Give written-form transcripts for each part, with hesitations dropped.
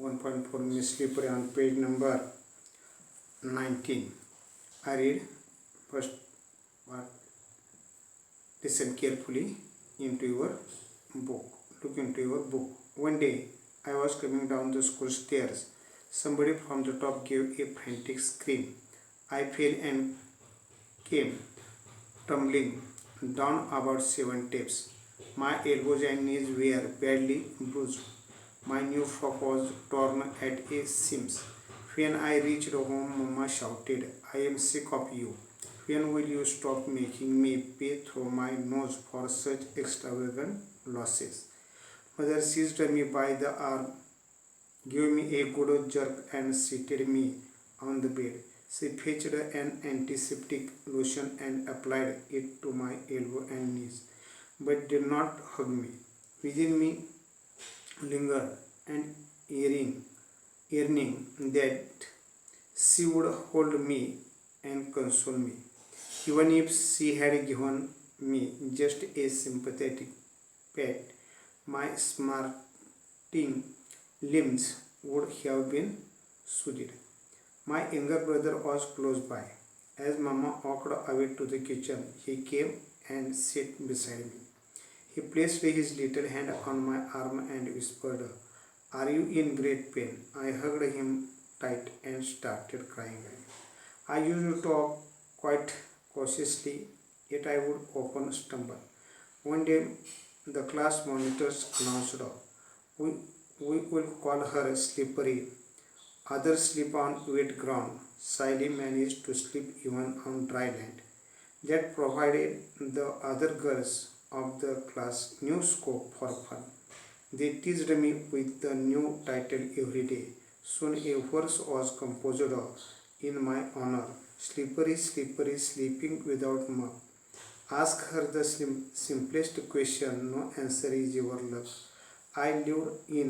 1.4 Miss Slippery on page number 19. I read first part. Listen carefully into your book. Look into your book. One day I was coming down the school stairs. Somebody from the top gave a frantic scream. I fell and came tumbling down about 7 steps. My elbows and knees were badly bruised. My new frock was torn at the seams. When I reached home, Mama shouted, "I am sick of you. When will you stop making me pay through my nose for such extravagant losses?" Mother seized me by the arm, gave me a good jerk and seated me on the bed. She fetched an antiseptic lotion and applied it to my elbow and knees, but did not hug me. Within me lingered an yearning that she would hold me and console me. Even if she had given me just a sympathetic pat, my smarting limbs would have been soothed. My younger brother was close by. As Mama walked away to the kitchen, he came and sat beside me. He placed his little hand on my arm and whispered, "Are you in great pain?" I hugged him tight and started crying. I used to talk quite cautiously, yet I would often stumble. One day, the class monitors announced, we will call her Slippery. Others sleep on wet ground. Sally managed to sleep even on dry land. That provided the other girls of the class new scope for fun. They teased me with the new title every day. Soon a verse was composed in my honor. Slippery, slippery, sleeping without mug. Ask her the simplest question, no answer is your luck. I lived in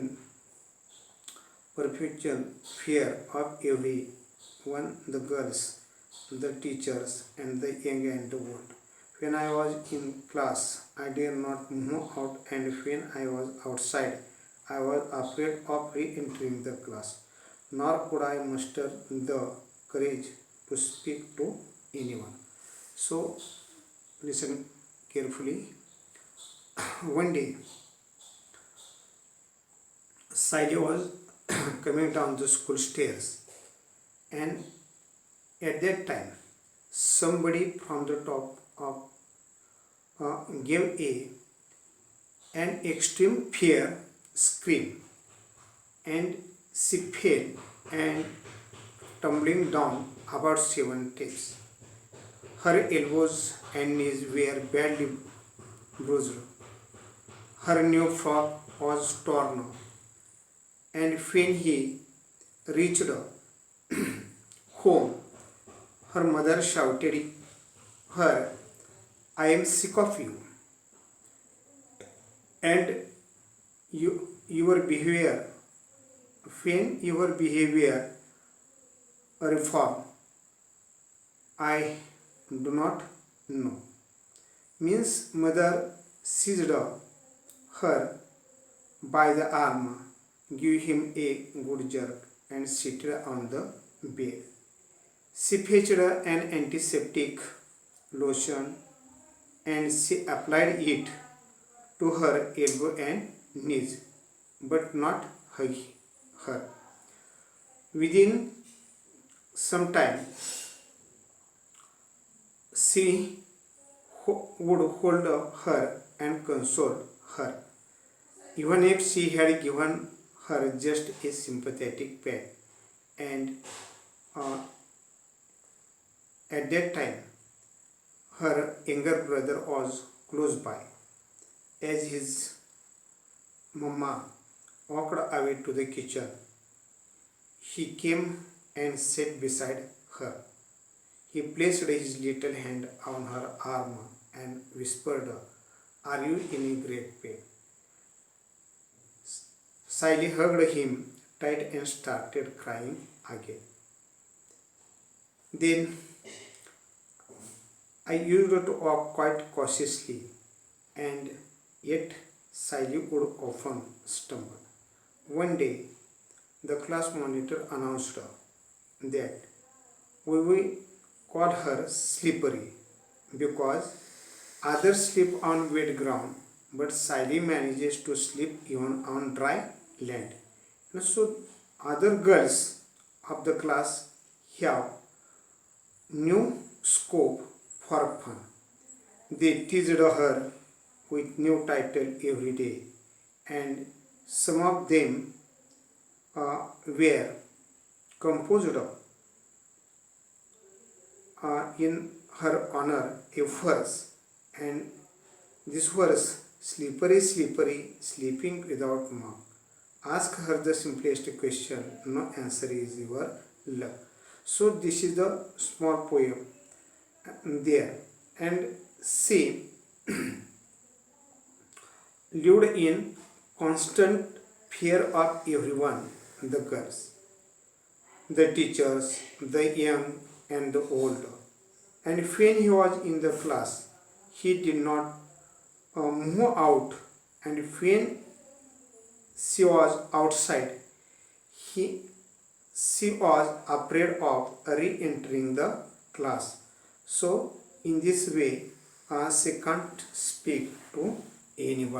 perpetual fear of everyone, the girls, the teachers, and the young and the old. When I was in class, I dare not move out, and when I was outside, I was afraid of re-entering the class. Nor could I muster the courage to speak to anyone. So, listen carefully. One day, Sally was coming down the school stairs, and at that time, somebody from the top of gave an extreme fear scream, and she fell and tumbling down about 7 steps. Her elbows and knees were badly bruised. Her new frock was torn, and when he reached home, her mother shouted her, "I am sick of you, and your behavior. When your behavior reform, I do not know." Means mother seized her by the arm, gave him a good jerk, and seated on the bed. She fetched an antiseptic lotion and she applied it to her elbow and knees, but not her. Within some time, she would hold her and console her, even if she had given her just a sympathetic pat. And at that time, her younger brother was close by. As his mama walked away to the kitchen, he came and sat beside her. He placed his little hand on her arm and whispered, "Are you in a great pain?" Sally hugged him tight and started crying again. Then I used to walk quite cautiously, and yet Sally would often stumble. One day, The class monitor announced that we will call her Slippery because others sleep on wet ground, but Sally manages to sleep even on dry land. So other girls of the class have new scope for fun. They teased her with new title every day, and some of them were composed in her honor a verse, and this verse, slippery, slippery, sleeping without mark. Ask her the simplest question, no answer is your luck. So this is the small poem there, and she lived in constant fear of everyone, the girls, the teachers, the young and the old. And when he was in the class, he did not move out, and when she was outside, he she was afraid of re-entering the class. So in this way, she can't speak to anyone.